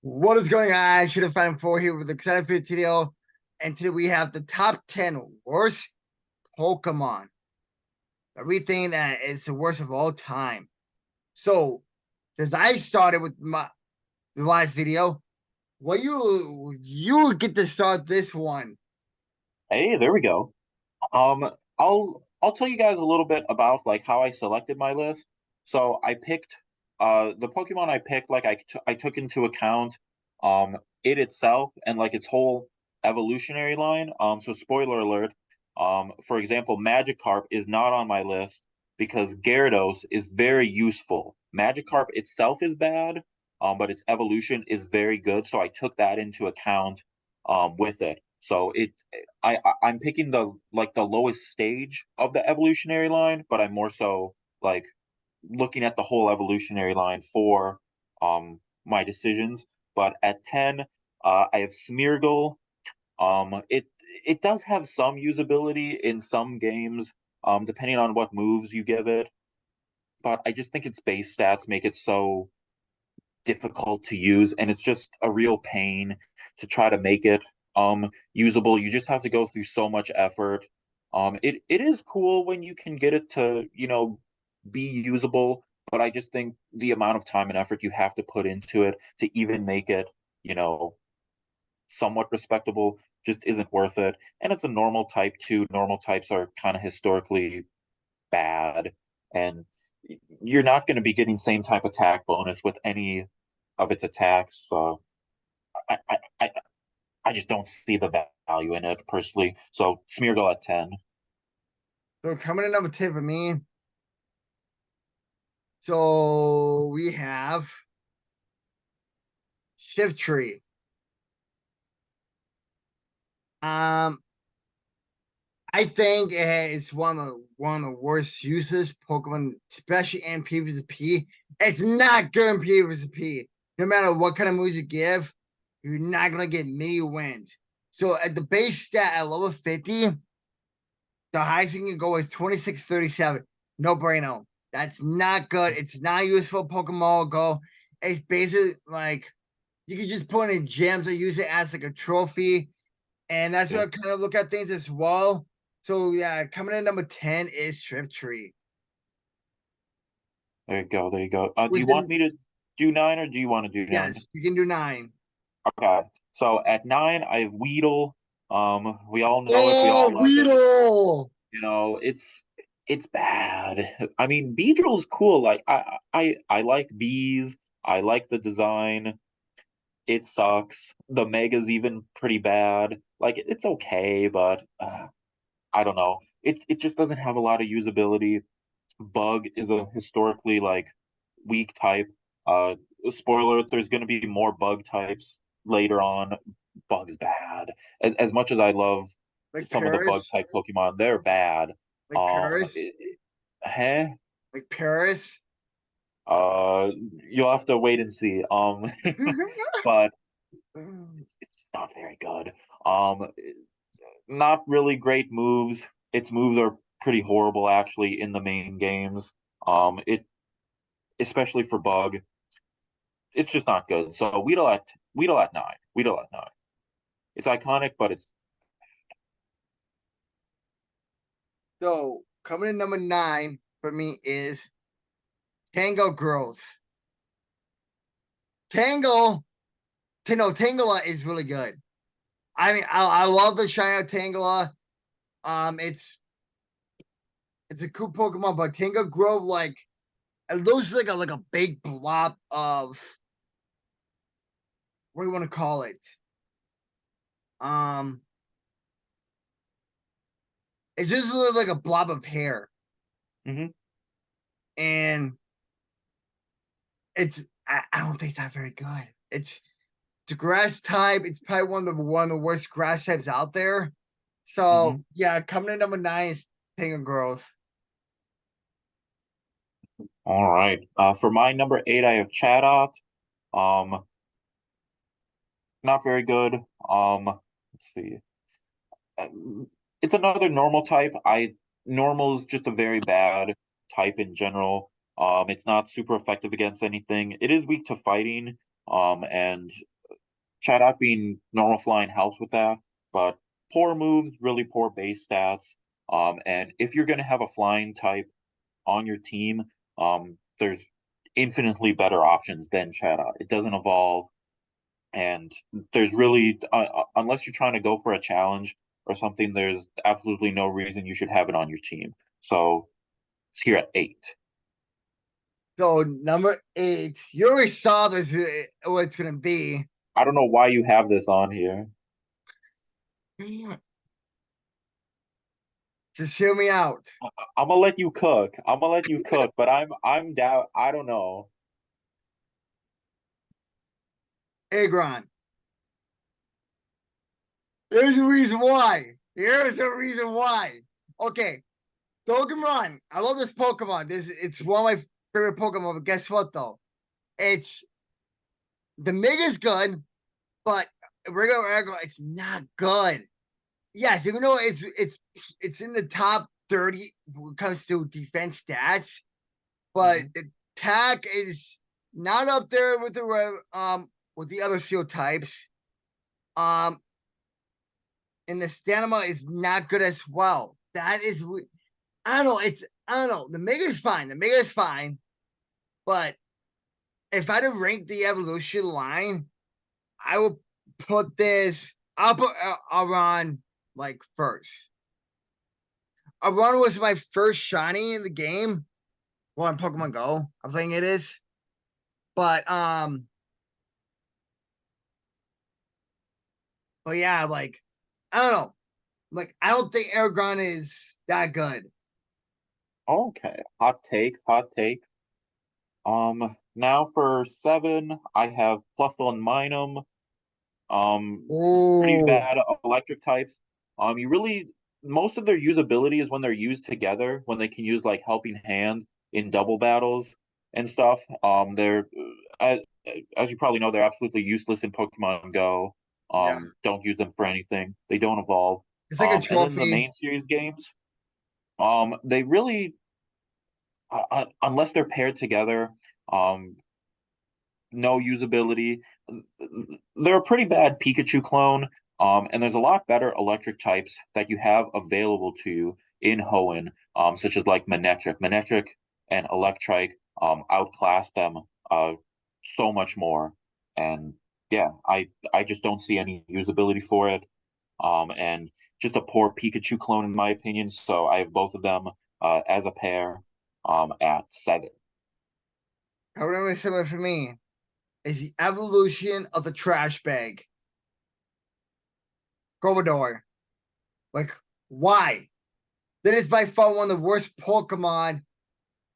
What is going on? I should have found four here with excited for the video. And today we have the top 10 worst Pokemon. Everything that is the worst of all time. So, since I started with the last video, well, you get to start this one. Hey, there we go. I'll tell you guys a little bit about like how I selected my list. So I picked the Pokemon I picked like I took into account it itself and like its whole evolutionary line. So spoiler alert. For example, Magikarp is not on my list because Gyarados is very useful. Magikarp itself is bad, but its evolution is very good. So I took that into account with it. So I'm picking the lowest stage of the evolutionary line, but I'm more so like looking at the whole evolutionary line for my decisions. But at 10, I have Smeargle. It does have some usability in some games, depending on what moves you give it. But I just think its base stats make it so difficult to use, and it's just a real pain to try to make it usable. You just have to go through so much effort. It is cool when you can get it to, be usable, but I just think the amount of time and effort you have to put into it to even make it, you know, somewhat respectable just isn't worth it. And it's a normal type too. Normal types are kind of historically bad, and you're not going to be getting same type attack bonus with any of its attacks. So I, I, I, I just don't see the value in it personally. So Smeargle at 10. So, coming in number 10 for me. So, we have Shift Tree. Um, I think it's one of the worst uses Pokemon, especially in PvP. It's not good in PvP. No matter what kind of moves you give, you're not gonna get many wins. So at the base stat at level 50, the highest you can go is 2637. No brainer. That's not good. It's not useful Pokemon Go. It's basically like you can just put in gems or use it as like a trophy. And that's Yeah, what I kind of look at things as well. So yeah, coming in number 10 is Strip Tree. there you go. There you go. Do Who's you want the me to do nine or do you want to do nine? yes, you can do nine. Okay. So at nine, I have Weedle. We all know it. We all Oh, love it. Weedle! It's bad. I mean, Beedrill's cool. Like I like bees. I like the design. It sucks. The Mega's even pretty bad. Like it's okay, but I don't know. It just doesn't have a lot of usability. Bug is a historically like weak type. Uh, Spoiler: there's going to be more bug types later on. Bug's bad. As much as I love Like some of the bug Paris, type Pokemon, they're bad. like Um, Paris, it, it- Heh. like Paris. You'll have to wait and see. But it's not very good. Um, Not really great moves. Its moves are pretty horrible actually in the main games. It especially for Bug, it's just not good. So Weedle at 9. Weedle at 9. It's iconic, but it's So coming in number 9 for me is Tango Growth. Tangle, no, Tangela is really good. I mean, I love the shiny out Tangela. Um, it's it's a cool Pokemon, but Tango Grove it looks like a big blob of what do you want to call it? Um, it's just like a blob of hair, mhm. and I don't think that's very good. It's a grass type. It's probably one of the worst grass types out there. So Mhm. yeah, coming in number 9 is Tango Growth. All right. For my number 8, I have Chatot. Um, Not very good. Let's see. Uh, It's another normal type. I Normal is just a very bad type in general. It's not super effective against anything. It is weak to fighting. And Chatot being normal flying helps with that, but poor moves, really poor base stats. And if you're going to have a flying type on your team, there's infinitely better options than Chatot. It doesn't evolve, and there's really, unless you're trying to go for a challenge or something, there's absolutely no reason you should have it on your team. So it's here at 8. So number 8, you already saw this what it's gonna be. I don't know why you have this on here. Just hear me out. I'm gonna let you cook. I'm gonna let you cook, but I'm down. I don't know. Agron. There's a reason why. Here's the reason why. Okay, don't get me wrong. I love this Pokemon. It's one of my favorite Pokemon. But guess what though? It's the Mega's good, but regular Agron, it's not good. Yes, even though it's in the top 30 when it comes to defense stats, but Mhm. the attack is not up there with the other seal types. Um, and the stamina is not good as well. That is, I don't know. I don't know. The Mega is fine. The Mega is fine, but if I had to rank the evolution line, I would put this. I'll put Aron like first. Aron was my first shiny in the game. Well, on Pokemon Go, I think it is. But yeah, like I don't know. Like I don't think Aragon is that good. Okay, hot take, hot take. Now for 7, I have Fluffle and Minum. Pretty Oh, bad electric types. You really most of their usability is when they're used together, when they can use like Helping Hand in double battles and stuff. They're as, as you probably know, they're absolutely useless in Pokemon Go. yeah. Don't use them for anything. They don't evolve. It's like a And then the trophy. main series games, they really, unless they're paired together, um, no usability. They're a pretty bad Pikachu clone, and there's a lot better electric types that you have available to you in Hoenn, such as like Manectric. Manectric and Electrike outclass them so much more. And yeah, I just don't see any usability for it. And just a poor Pikachu clone in my opinion. So I have both of them as a pair at 7. How would I say it for me is the evolution of the trash bag. Grovador. Like, why? That is by far one of the worst Pokemon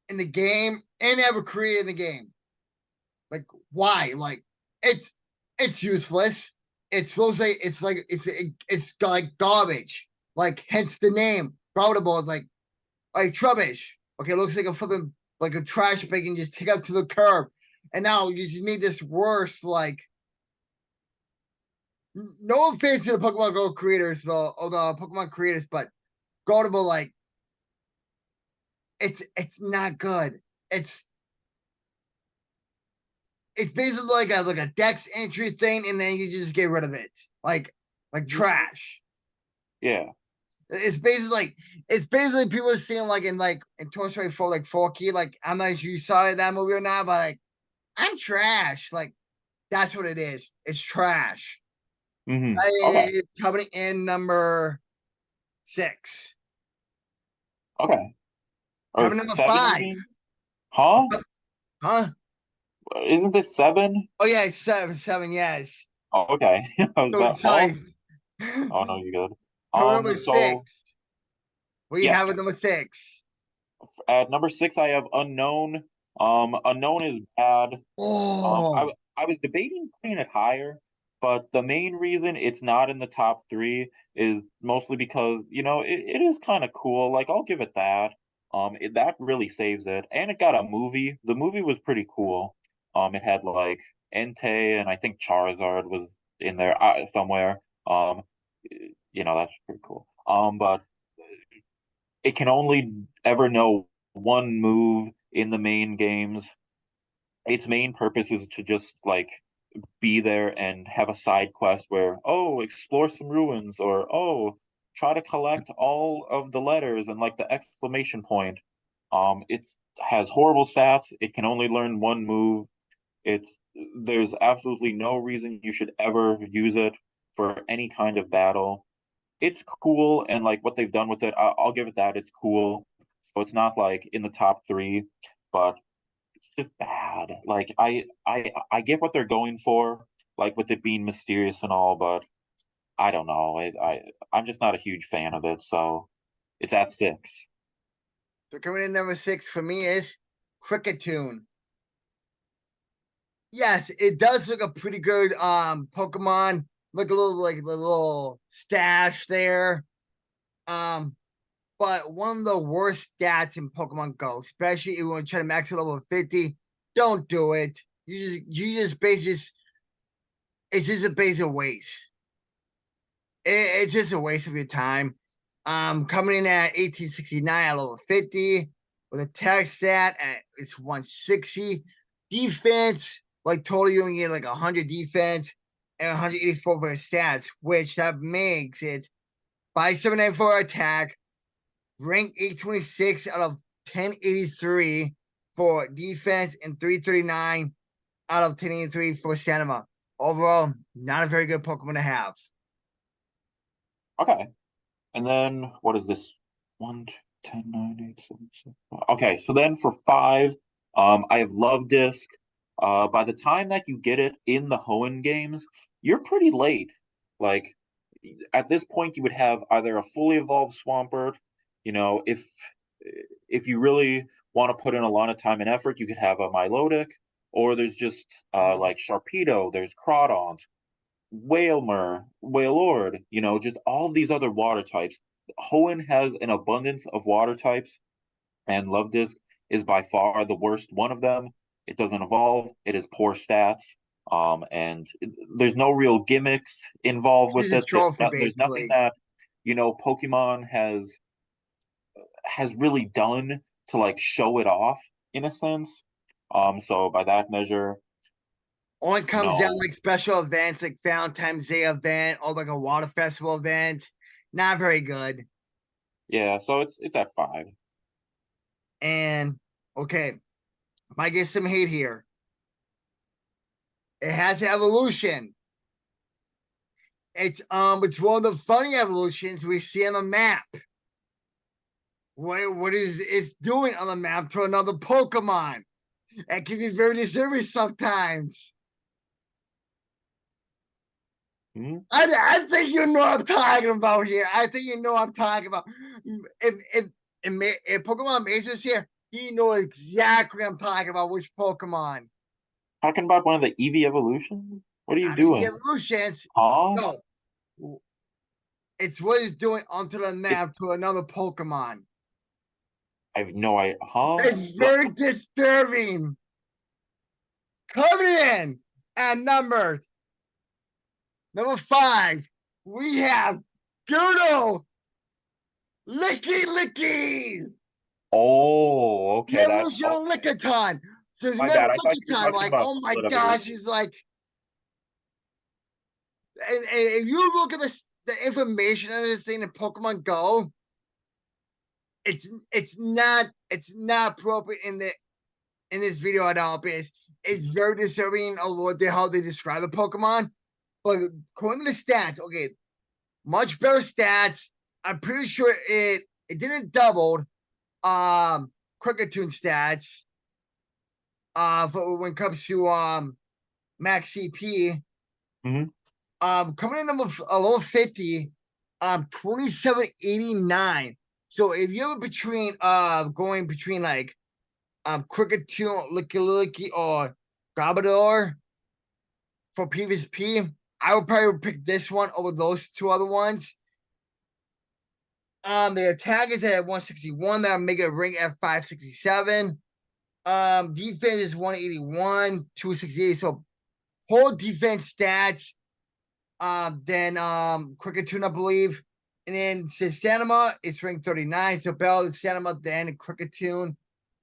in the game and ever created in the game. Like, why? Like, it's it's useless. It's like garbage. Like, hence the name. Grovador is like rubbish. Okay, it looks like a flipping like a trash bag and just take up to the curb. And now you just made this worse. Like, no offense to the Pokemon Go creators, though, or the Pokemon creators, but Gotable, like, it's not good. It's it's basically like a Dex entry thing, and then you just get rid of it, like trash. Yeah. It's basically people seeing like in Toy Story 4, like Forky, like I'm not sure you saw that movie or not, but like I'm trash. Like that's what it is. It's trash. Okay. It's coming in number 6. Okay. Or Having number 7, you 5. mean? Huh? Huh? Isn't this 7? Oh yeah, it's 7, yes. Oh, okay. I was So about, huh? excited. Oh no, you're good. Coming number So 6. We yeah, have it number 6. at number 6 I have Unknown. Unknown is bad. Oh, I was debating putting it higher, but the main reason it's not in the top 3 is mostly because, it is kind of cool. Like I'll give it that. That really saves it. And it got a movie. The movie was pretty cool. It had like Entei and I think Charizard was in there somewhere. That's pretty cool. But it can only ever know one move in the main games. Its main purpose is to just like be there and have a side quest where, oh, explore some ruins, or oh, try to collect all of the letters and like the exclamation point. It has horrible stats. It can only learn one move. It's there's absolutely no reason you should ever use it for any kind of battle. It's cool, and like what they've done with it, I'll give it that. It's cool. So it's not like in the top three, but it's just bad. Like I get what they're going for, like with it being mysterious and all, but I don't know. I'm just not a huge fan of it, so it's at six. So coming in number 6 for me is Cricketune. Yes, it does look a pretty good Pokemon. Look a little like the little stash there. Um, but one of the worst stats in Pokemon Go, especially if you want to try to max it level 50, don't do it. You just basically just it's just a basic waste. It's just a waste of your time. Coming in at 1869 at level 50 with a tech stat at it's 160. Defense, like totally you only get like 100 defense and 184 for stats, which that makes it 5794 attack, rank 826 out of 1083 for defense, and 339 out of 1083 for stamina. Overall, not a very good Pokemon to have. Okay. And then what is this? 1, 10, 9, 8, 7, 6. Okay, so then for five, I have Love Disc. By the time that you get it in the Hoenn games, you're pretty late. Like at this point, you would have either a fully evolved Swampert, you know, if you really want to put in a lot of time and effort, you could have a Milotic, or there's just like Sharpedo, there's Crawdaunt, Whalmer, Wailord, just all these other water types. Hoenn has an abundance of water types, and Love Disc is by far the worst one of them. It doesn't evolve, it has poor stats, there's no real gimmicks involved with This is it. trophy There's nothing basically. that, Pokemon has really done to like show it off in a sense. So by that measure, Only comes out no. like special events like Valentine's Day event or like a water festival event. Not very good. Yeah, so it's at five. And okay, might get some hate here. It has evolution. It's one of the funny evolutions we see on the map. What is it's doing on the map to another Pokemon? It can be very disturbing sometimes. Hmm? I think you know what I'm talking about here. I think you know what I'm talking about. If Pokemon Mazer's here, he knows exactly what I'm talking about. Which Pokemon? Talking about one of the Eevee evolutions? What are you Not the doing? evolutions. Huh? No, it's what he's doing onto the It, map to another Pokemon. I have no idea. Huh? It's very disturbing. Coming in at number 5, we have Gyuto Licky Licky. Oh, The okay. evolution of Okay. Lickitung. Because My remember bad. I thought you were Lickitung, talking like, about oh my split gosh, evolution. he's like, and if you look at the information on this thing in Pokemon Go, it's not appropriate in this video at all because it's very disturbing of how they describe the Pokemon. But according to the stats, okay, much better stats. I'm pretty sure it didn't double Cricketune stats for when it comes to max CP. Hmm. Coming in number level 50, 2789. So if you're between going between like Cricketune, Licky Licky, or Gabador for PvP, I would probably pick this one over those two other ones. The attack is at 161. That'll make it ring at 567. Defense is 181, 268. So whole defense stats. Then Cricketune, I believe. And then Sanema, it's ranked 39. So Bell, Sanema, then Cricketune.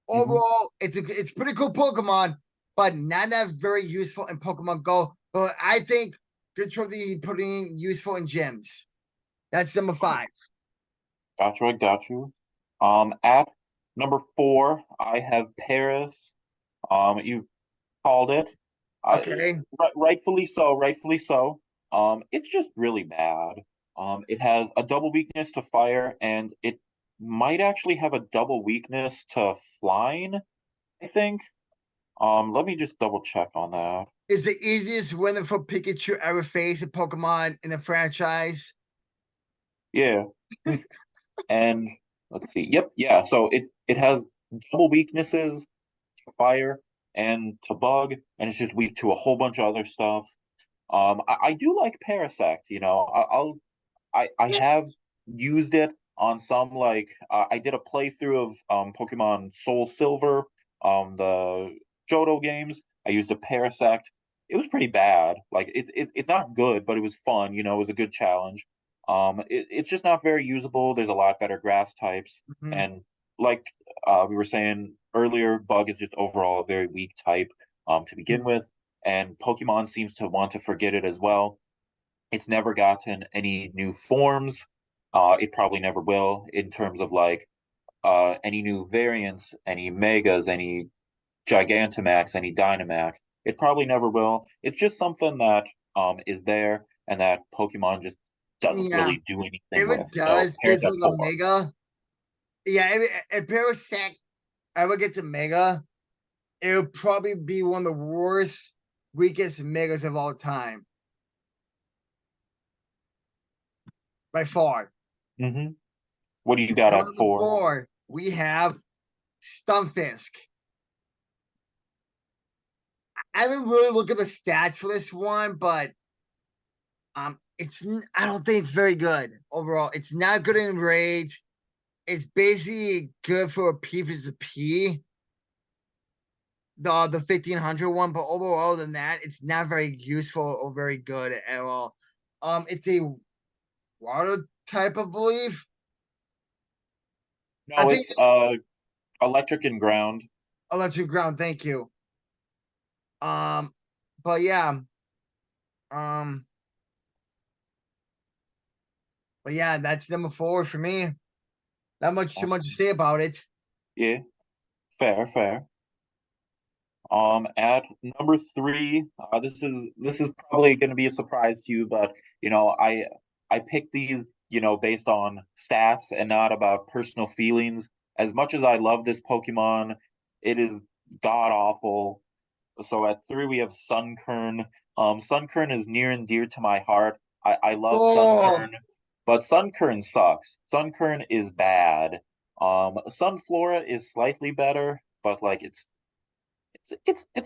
Hmm. Overall, it's pretty cool Pokemon. but not that very useful in Pokemon Go. But I think good choice putting useful in gyms. That's number 5. Got you. I got you. At number 4, I have Paris. You called it. Okay. Rightfully so. Rightfully so. It's just really bad. It has a double weakness to fire, and it might actually have a double weakness to flying, I think. Let me just double check on that. Is the easiest winner for Pikachu ever faced a Pokemon in the franchise. Yeah. And let's see. Yep, yeah. So it has double weaknesses to fire and to bug, and it's just weak to a whole bunch of other stuff. I do like Parasect, I have Yes. used it on some I did a playthrough of Pokemon Soul Silver, the Johto games. I used a Parasect. It was pretty bad. Like it's not good, but it was fun. It was a good challenge. It's just not very usable. There's a lot better grass types, Mhm. and like we were saying earlier, Bug is just overall a very weak type to begin with, and Pokemon seems to want to forget it as well. It's never gotten any new forms. It probably never will in terms of any new variants, any megas, any Gigantamax, any Dynamax. It probably never will. It's just something that is there and that Pokemon just doesn't Yeah. really do anything If with. it So does get to Parasect like a 4. mega, yeah, if Parasect ever gets a mega, it would probably be one of the worst, weakest megas of all time. By far. Mm-hmm. What do you got Number at 4? 4, we have Stunfisk. I haven't really looked at the stats for this one, but I don't think it's very good overall. It's not good in rage. It's basically good for a P versus a P, the 1500 one, but overall than that, it's not very useful or very good at all. It's a water type, I believe. I No, think it's electric and ground. electric ground. Thank you. Um, but yeah, um, but yeah, that's number 4 for me. Not much too much to say about it. Yeah, fair, fair. At number 3, this is probably going to be a surprise to you, but I picked these based on stats and not about personal feelings. As much as I love this Pokemon, it is god awful. So at 3 we have Sunkern. Sunkern is near and dear to my heart. I love Oh, Sunkern, but Sunkern sucks. Sunkern is bad. Sunflora is slightly better, but it's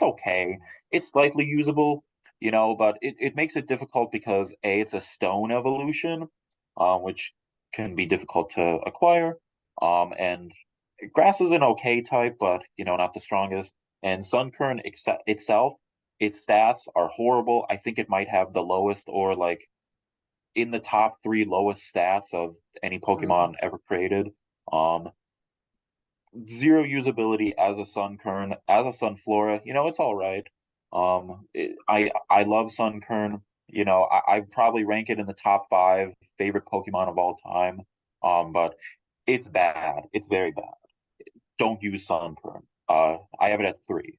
okay. It's slightly usable, but it makes it difficult because it's a stone evolution, which can be difficult to acquire. And grass is an okay type, but not the strongest. And Sunkern itself, its stats are horrible. I think it might have the lowest or in the top 3 lowest stats of any Pokemon ever created. Um, Zero usability as a Sunkern, as a Sunflora. It's all right. I love Sunkern. I probably rank it in the top 5 favorite Pokemon of all time. But it's bad. It's very bad. Don't use Sunkern. I have it at 3.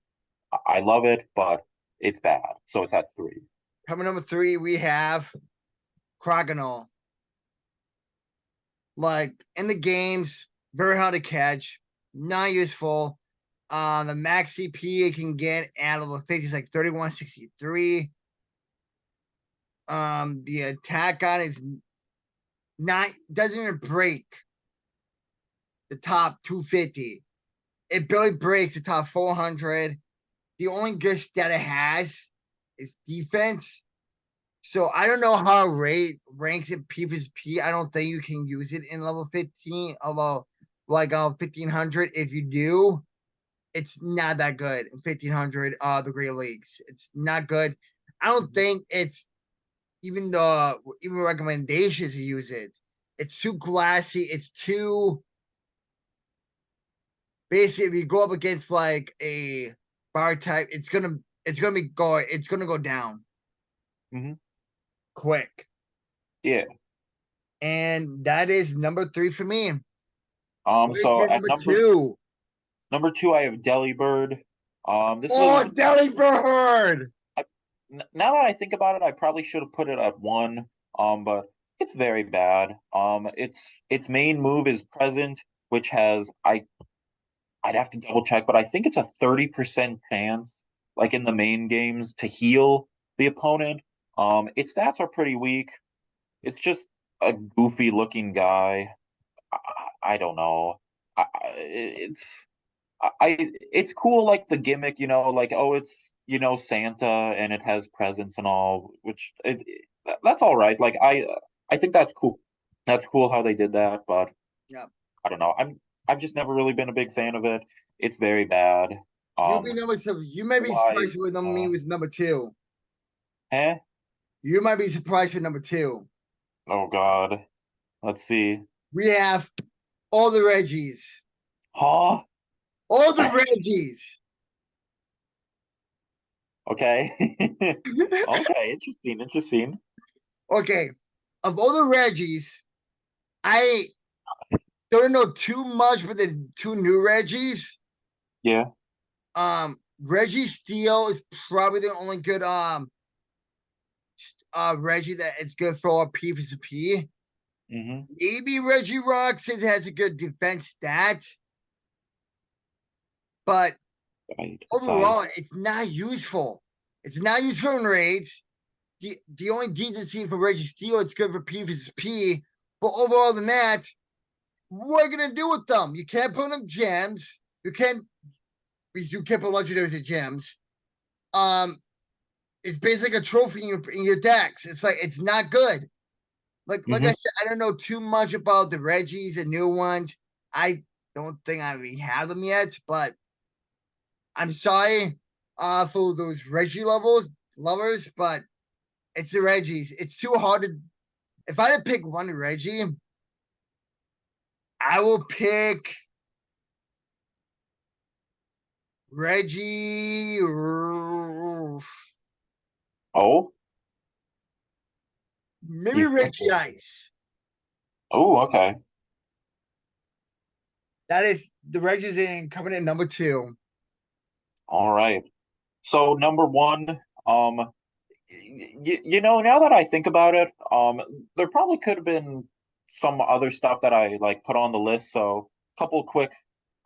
I love it, but it's bad. So it's at 3. coming number 3, we have Crocodile. Like in the games, very hard to catch, not useful. The max CP it can get at level 50 is like 3163. The attack on is not doesn't even break the top 250. It barely breaks the top 400. The only good stat it has is defense. So I don't know how it ranks in PvP. I don't think you can use it in level 15, although like 1500. If you do, it's not that good in 1500. The Great Leagues, it's not good. I don't think it's even recommendations to use it. It's too glassy. It's too basically if you go up against like a fire type. It's gonna go down Hmm. quick. Yeah. And that is number 3 for me. Where's So your at number 2? number two, I have Delibird. This Oh, was Delibird! I, now that I think about it, I probably should have put it at one. But it's very bad. Its main move is present, which has I'd have to double check, but I think it's a 30% chance, like in the main games, to heal the opponent. Its stats are pretty weak. It's just a goofy looking guy. I, I don't know. It's it's cool, like the gimmick, like, oh, it's Santa and it has presents and all, which that's all right. Like I think that's cool. That's cool how they did that, but Yeah. I don't know. I've just never really been a big fan of it. It's very bad. Um, You may be why? surprised with me with number 2. Eh? You might be surprised with number 2. Oh God. Let's see. We have all the Reggies. Huh? All the Reggies. Okay. Okay. Interesting. Interesting. Okay. Of all the Reggies, I don't know too much but the 2 new Reggies. Yeah. Reggie Steele is probably the only good Reggie that it's good for PvP. Mm-hmm. Maybe Reggie Rock since it has a good defense stat, but Right. Right. overall, it's not useful. It's not useful in raids. The only decency for Reggie Steele, it's good for PvP. But overall than that, what are you gonna do with them? You can't put them gems. You can't put legendaries at gems. Um, it's basically a trophy in your decks. It's like it's not good. Like I Mm-hmm. said, I don't know too much about the Reggies and new ones. I don't think I really have them yet, but I'm sorry for those Reggie lovers, but it's the Reggies. It's too hard to. If I had to pick one Reggie, I will pick Reggie. Oh. Maybe You Reggie thinking? Ice. Oh. Okay. That is the Reggie's in coming in number 2. All right. So number one, now that I think about it, there probably could have been some other stuff that I like put on the list. So a couple quick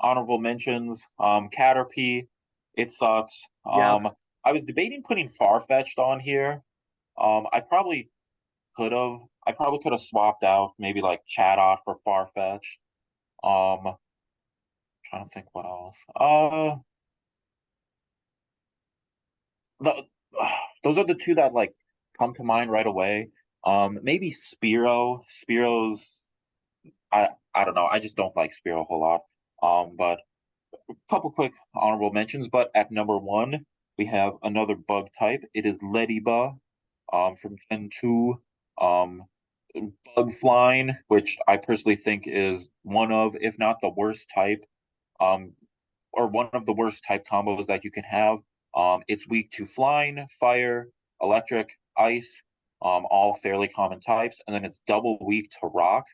honorable mentions. Caterpie, it sucks. Yep. I was debating putting Farfetch'd on here. I probably could have swapped out maybe like Chatot for Farfetch. Trying to think what else. The, those are the two that like come to mind right away. Maybe Spiro. Spiro's I don't know. I just don't like Spiro a whole lot. But a couple quick honorable mentions. But at number one, we have another bug type. It is Lediba, from Gen 2. Um, Bug Flying, which I personally think is one of, if not the worst type, um, or one of the worst type combos that you can have. It's weak to flying, fire, electric, ice, all fairly common types, and then it's double weak to rock.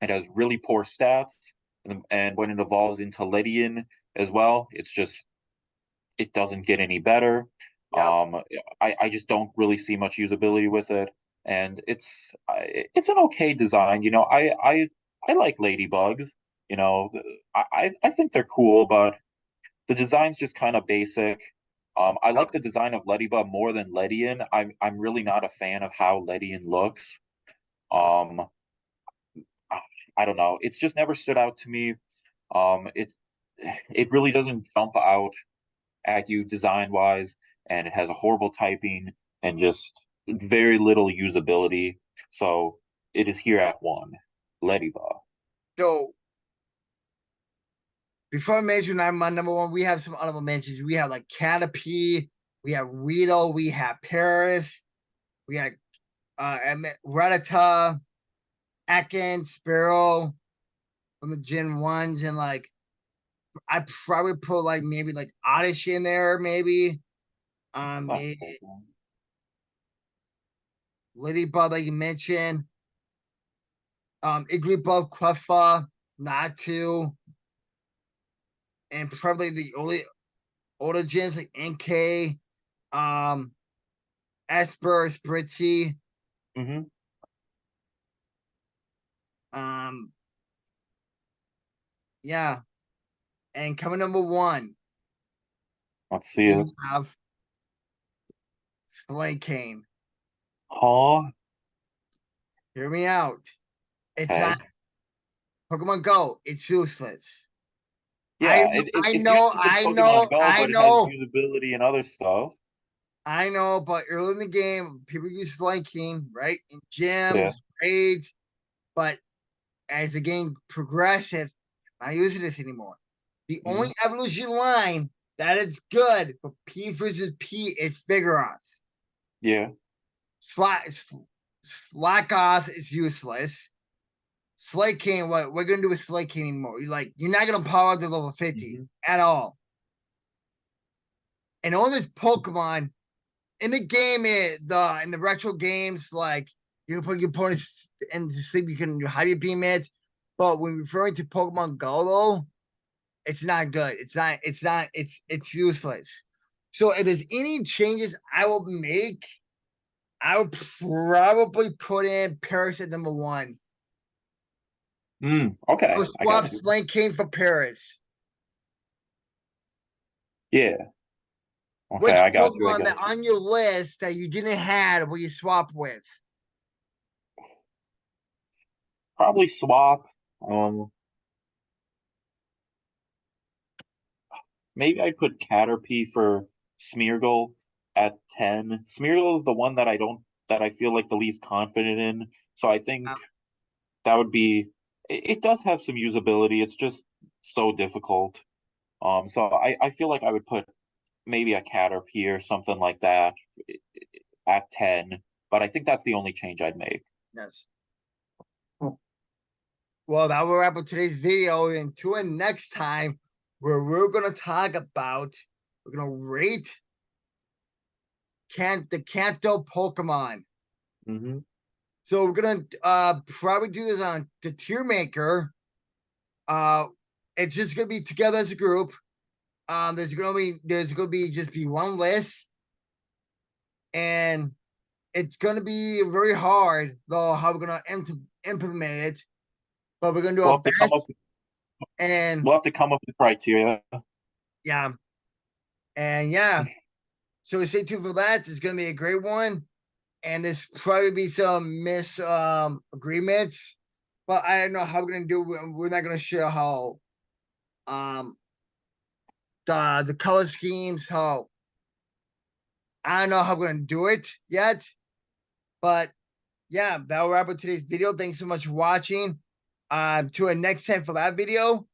It has really poor stats, and when it evolves into Lydian as well, it doesn't get any better. Yep. I just don't really see much usability with it, and it's an okay design. I like ladybugs. You know, I think they're cool, but the design's just kind of basic. I like the design of Ledybug more than Ledian. I'm really not a fan of how Ledian looks. Um, I don't know. It's just never stood out to me. It really doesn't jump out at you design wise, and it has a horrible typing and just very little usability. So it is here at one. Ledybug. So before I mention my number 1, we have some honorable mentions. We have like Caterpie, we have Weedle, we have Paris, we have Rattata, Akin, Sparrow from the Gen 1s, and like I probably put like maybe like Oddish in there, maybe. That's Maybe cool. Ladybug, like you mentioned. Igglybuff, Cleffa, Natu, and probably the only older gens like NK, um, Esper, Spritzy, Hmm. um, yeah. And coming number one, Let's see it. we have Slanking. Huh? Hear me out. It's not Okay. Pokemon Go. It's useless. I Yeah, know, I it's know, useless in I Pokemon know, Go, I but it has know, usability and other stuff. I know. But early in the game, people use Slanking, right? In Yeah. gyms, raids. But as the game progresses, I'm not using this anymore. The Hmm. only evolution line that it's good for P versus P is Vigoroth. Yeah. Slack off is useless. Slay King, what we're gonna do with Slay King anymore? You're not gonna power up to level 50 Hmm. at all. And all this Pokemon in the game, in the retro games, like you can put your opponents into sleep, you can hide your beam it. But when referring to Pokemon Go, though, it's not good. It's useless. So if there's any changes I will make, I would probably put in Paris at number one. Mm, I okay, would I swap got you. Slane King for Paris. Yeah. Okay, Which I got you. I Pokemon got that you. on your list that you didn't have will you swap with? Probably swap. Um, Maybe I'd put Caterpie for Smeargle at 10. Smeargle is the one that I feel like the least confident in. So I think that would be it does have some usability. It's just so difficult. So I feel like I would put maybe a Caterpie or something like that at 10. But I think that's the only change I'd make. Yes. Well, that will wrap up today's video. And tune in next time where we're gonna talk about we're gonna rate the Kanto Pokemon. Hmm. So we're gonna probably do this on the tier maker. Uh it's just gonna be together as a group. There's gonna be just be one list, and it's gonna be very hard though how we're gonna implement it, but we're gonna do We'll our have to come up. best. And We'll have to come up with criteria. yeah, and yeah. So stay tuned for that. It's gonna be a great one, and there's probably be some agreements, but I don't know how we're gonna do. We're not gonna share how um the color schemes. How I don't know how we're gonna do it yet, but yeah, that'll wrap up today's video. Thanks so much for watching. To a next time for that video.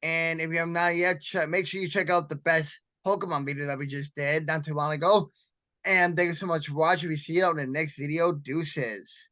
And if you have not yet, make sure you check out the best Pokemon video that we just did not too long ago. And thank you so much for watching. We see you out in the next video. Deuces.